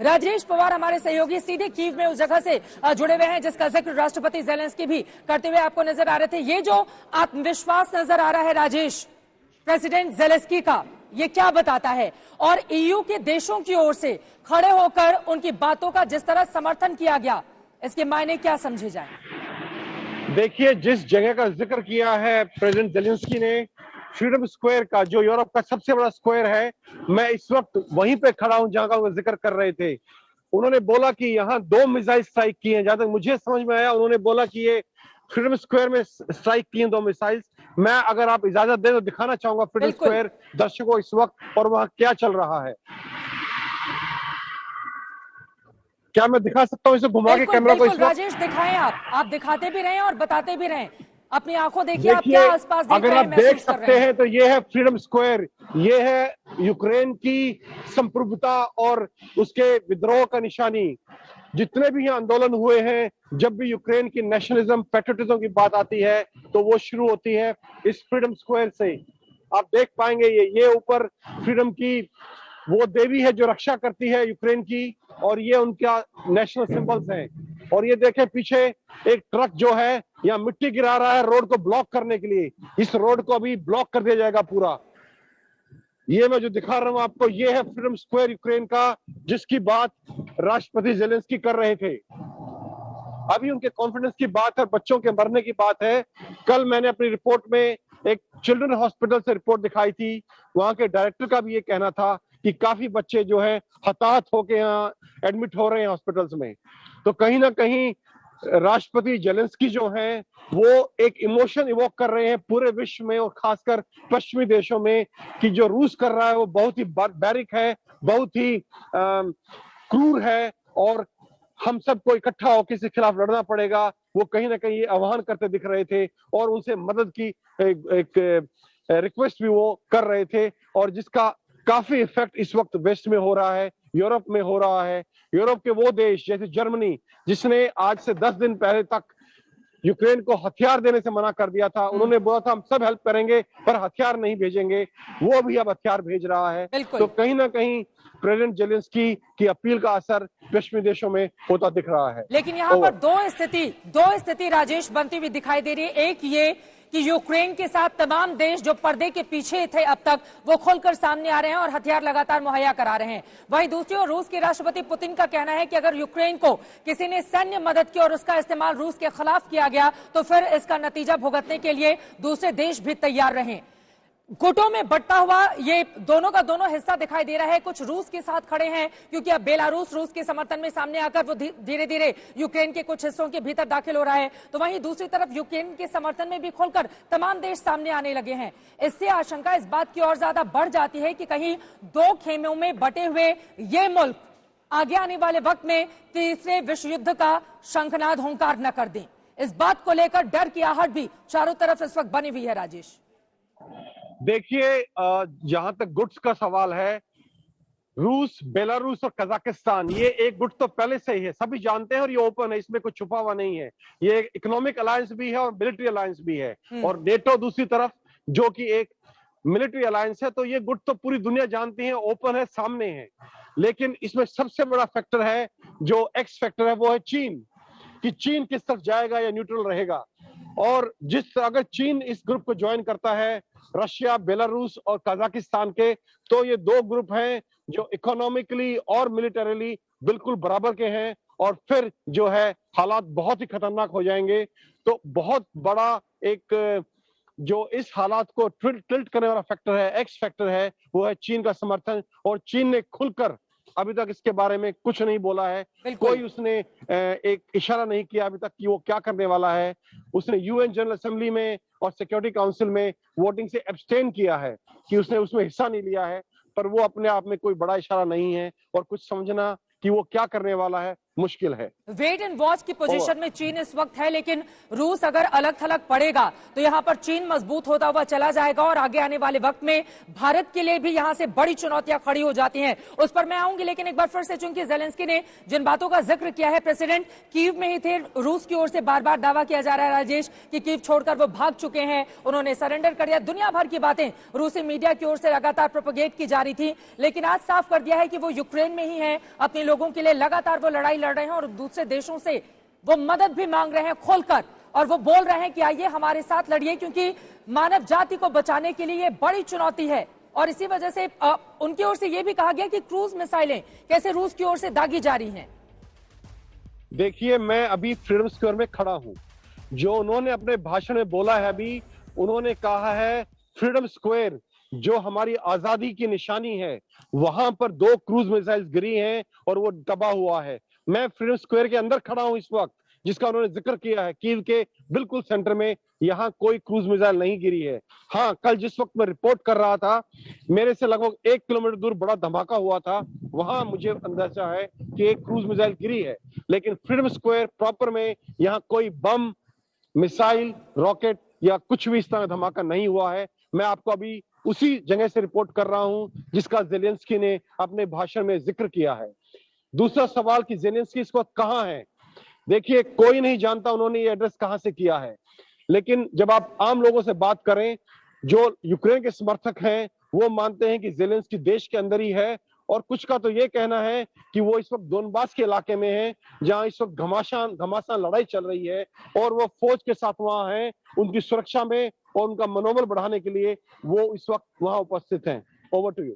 राजेश पवार हमारे सहयोगी सीधे कीव में उस जगह से जुड़े हुए हैं जिसका जिक्र राष्ट्रपति ज़ेलेंस्की भी करते हुए आपको नजर आ रहे थे। ये जो आत्मविश्वास नजर आ रहा है राजेश प्रेसिडेंट ज़ेलेंस्की का, ये क्या बताता है? और ईयू के देशों की ओर से खड़े होकर उनकी बातों का जिस तरह समर्थन किया गया, इसके मायने क्या समझे जाए? देखिए, जिस जगह का जिक्र किया है प्रेसिडेंट ज़ेलेंस्की ने, फ्रीडम स्क्वायर का, जो यूरोप का सबसे बड़ा स्क्वायर है, मैं इस वक्त वहीं पे खड़ा हूं जहां का वो जिक्र कर रहे थे। उन्होंने बोला कि यहाँ 2 मिसाइल स्ट्राइक किए हैं। जहां तक मुझे समझ में आया, उन्होंने बोला कि ये फ्रीडम स्क्वायर में स्ट्राइक किए 2 मिसाइल। मैं, अगर आप इजाजत दें, तो दिखाना चाहूंगा फ्रीडम स्क्वायर दर्शकों इस वक्त, और वहां क्या चल रहा है। क्या मैं दिखा सकता हूँ इसे घुमा के कैमरा को? इस वक्त राजेश दिखाएं, आप दिखाते भी रहें और बताते भी रहें, अपनी आंखों देखिए आप क्या आसपास देख अगर रहे हैं, आप देख महसूस कर सकते रहे हैं। हैं तो ये है फ्रीडम स्क्वायर, ये है यूक्रेन की संप्रभुता और उसके विद्रोह का निशानी। जितने भी यहाँ आंदोलन हुए हैं, जब भी यूक्रेन की नेशनलिज्म, पैट्रियटिज्म की बात आती है, तो वो शुरू होती है इस फ्रीडम स्क्वायर से। आप देख पाएंगे ये ऊपर फ्रीडम की वो देवी है जो रक्षा करती है यूक्रेन की, और ये उनका नेशनल सिंबल्स हैं। और ये देखें, पीछे एक ट्रक जो है यहाँ मिट्टी गिरा रहा है रोड को ब्लॉक करने के लिए। इस रोड को अभी ब्लॉक कर दिया जाएगा पूरा। ये मैं जो दिखा रहा हूं आपको, ये है फ्रीडम स्क्वायर यूक्रेन का, जिसकी बात राष्ट्रपति ज़ेलेंस्की कर रहे थे। अभी उनके कॉन्फिडेंस की बात है, बच्चों के मरने की बात है। कल मैंने अपनी रिपोर्ट में एक चिल्ड्रन हॉस्पिटल से रिपोर्ट दिखाई थी, वहां के डायरेक्टर का भी ये कहना था कि काफी बच्चे जो है हताहत होके यहाँ एडमिट हो रहे हैं हॉस्पिटल्स में। तो कहीं ना कहीं राष्ट्रपति ज़ेलेंस्की जो हैं, वो एक इमोशन इवोक कर रहे हैं पूरे विश्व में, और खासकर पश्चिमी देशों में, कि जो रूस कर रहा है वो बहुत ही बैरिक है, बहुत ही क्रूर है, और हम सबको इकट्ठा होकर इसके खिलाफ लड़ना पड़ेगा। वो कहीं ना कहीं ये आह्वान करते दिख रहे थे, और उनसे मदद की एक रिक्वेस्ट भी वो कर रहे थे, और जिसका काफी इफेक्ट इस वक्त वेस्ट में हो रहा है, यूरोप में हो रहा है। यूरोप के वो देश जैसे जर्मनी, जिसने आज से 10 दिन पहले तक यूक्रेन को हथियार देने से मना कर दिया था, उन्होंने बोला था हम सब हेल्प करेंगे पर हथियार नहीं भेजेंगे, वो भी अब हथियार भेज रहा है। तो कहीं ना कहीं प्रेसिडेंट ज़ेलेंस्की की अपील का असर पश्चिमी देशों में होता दिख रहा है। लेकिन यहाँ पर दो स्थिति राजेश बनती हुई दिखाई दे रही है। एक ये कि यूक्रेन के साथ तमाम देश जो पर्दे के पीछे थे अब तक, वो खोलकर सामने आ रहे हैं और हथियार लगातार मुहैया करा रहे हैं। वहीं दूसरी ओर रूस के राष्ट्रपति पुतिन का कहना है कि अगर यूक्रेन को किसी ने सैन्य मदद की और उसका इस्तेमाल रूस के खिलाफ किया गया तो फिर इसका नतीजा भुगतने के लिए दूसरे देश भी तैयार रहें। गुटों में बंटा हुआ ये दोनों का दोनों हिस्सा दिखाई दे रहा है। कुछ रूस के साथ खड़े हैं क्योंकि अब बेलारूस रूस के समर्थन में सामने आकर वो धीरे धीरे यूक्रेन के कुछ हिस्सों के भीतर दाखिल हो रहा है, तो वहीं दूसरी तरफ यूक्रेन के समर्थन में भी खोलकर तमाम देश सामने आने लगे हैं। इससे आशंका इस बात की और ज्यादा बढ़ जाती है कि कहीं दो खेमों में बटे हुए ये मुल्क आगे आने वाले वक्त में तीसरे विश्व युद्ध का शंखनाद हुंकार न कर दें। इस बात को लेकर डर की आहट भी चारों तरफ इस वक्त बनी हुई है। राजेश, देखिए, जहां तक गुट्स का सवाल है, रूस, बेलारूस और कजाकिस्तान, ये एक गुट तो पहले से ही है, सभी जानते हैं, और ये ओपन है, इसमें कुछ छुपा हुआ नहीं है। ये एक इकोनॉमिक अलायंस भी है और मिलिट्री अलायंस भी है, और नेटो दूसरी तरफ जो कि एक मिलिट्री अलायंस है। तो ये गुट तो पूरी दुनिया जानती है, ओपन है, सामने है। लेकिन इसमें सबसे बड़ा फैक्टर है, जो एक्स फैक्टर है, वो है चीन, कि चीन किस तरफ जाएगा या न्यूट्रल रहेगा। और अगर चीन इस ग्रुप को ज्वाइन करता है, रशिया, बेलारूस और कजाकिस्तान के, तो ये 2 ग्रुप हैं जो इकोनॉमिकली और मिलिटरीली बिल्कुल बराबर के हैं, और फिर जो है हालात बहुत ही खतरनाक हो जाएंगे। तो बहुत बड़ा एक जो इस हालात को टिल्ट करने वाला फैक्टर है, एक्स फैक्टर है, वो है चीन का समर्थन। और चीन ने खुलकर अभी तक इसके बारे में कुछ नहीं बोला है, कोई उसने एक इशारा नहीं किया अभी तक कि वो क्या करने वाला है। उसने यूएन जनरल असेंबली में और सिक्योरिटी काउंसिल में वोटिंग से एब्सटेन किया है, कि उसने उसमें हिस्सा नहीं लिया है, पर वो अपने आप में कोई बड़ा इशारा नहीं है, और कुछ समझना कि वो क्या करने वाला है मुश्किल है। वेट एंड वॉच की पोजीशन में चीन इस वक्त है, लेकिन रूस अगर अलग थलग पड़ेगा तो यहां पर चीन मजबूत होता हुआ चला जाएगा और आगे आने वाले वक्त में भारत के लिए भी यहां से बड़ी चुनौतियां खड़ी हो जाती हैं। उस पर मैं आऊंगी, लेकिन एक बार फिर से, चूंकि जेलेंस्की ने जिन बातों का जिक्र किया है, प्रेसिडेंट कीव में ही थे, रूस की ओर से बार बार दावा किया जा रहा है राजेश कि कीव छोड़कर वो भाग चुके हैं, उन्होंने सरेंडर कर दिया। दुनिया भर की बातें रूसी मीडिया की ओर से लगातार प्रोपेगेट की जा रही थी, लेकिन आज साफ कर दिया है कि वो यूक्रेन में ही है, अपने लोगों के लिए लगातार वो लड़ाई लड़ रहे हैं और दूसरे देशों से वो मदद भी मांग रहे हैं खोलकर, और वो बोल रहे हैं कि आइए हमारे साथ लड़िए, क्योंकि मानव जाति को बचाने के लिए ये बड़ी चुनौती है। और इसी वजह से उनकी ओर से यह भी कहा गया कि क्रूज मिसाइलें कैसे रूस की ओर से दागी जा रही हैं। देखिए, मैं अभी फ्रीडम स्क्वायर में खड़ा हूं। जो उन्होंने अपने भाषण में बोला है, अभी उन्होंने कहा है फ्रीडम स्क्वायर जो हमारी आजादी की निशानी है, वहां पर 2 क्रूज मिसाइल्स गिरी हैं और वो दबा हुआ है। मैं फ्रीडम स्क्वायर के अंदर खड़ा हूं इस वक्त, जिसका उन्होंने जिक्र किया है। कीव के बिल्कुल सेंटर में यहाँ कोई क्रूज मिसाइल नहीं गिरी है। हाँ, कल जिस वक्त मैं रिपोर्ट कर रहा था, मेरे से लगभग 1 किलोमीटर दूर बड़ा धमाका हुआ था, वहां मुझे अंदाजा है कि एक क्रूज मिसाइल गिरी है। लेकिन फ्रीडम स्क्वायर प्रॉपर में यहाँ कोई बम, मिसाइल, रॉकेट या कुछ भी इस तरह धमाका नहीं हुआ है। मैं आपको अभी उसी जगह से रिपोर्ट कर रहा हूं जिसका जेलेंस्की ने अपने भाषण में जिक्र किया है। दूसरा सवाल कि जेलेंस्की इस वक्त कहां है? देखिए, कोई नहीं जानता उन्होंने ये एड्रेस कहां से किया है, लेकिन जब आप आम लोगों से बात करें, जो यूक्रेन के समर्थक हैं वो मानते हैं कि जेलेंस्की देश के अंदर ही है, और कुछ का तो ये कहना है कि वो इस वक्त दोनबास के इलाके में है, जहां इस वक्त घमासान लड़ाई चल रही है, और वो फौज के साथ वहां है उनकी सुरक्षा में और उनका मनोबल बढ़ाने के लिए वो इस वक्त वहां उपस्थित हैं। Over to you.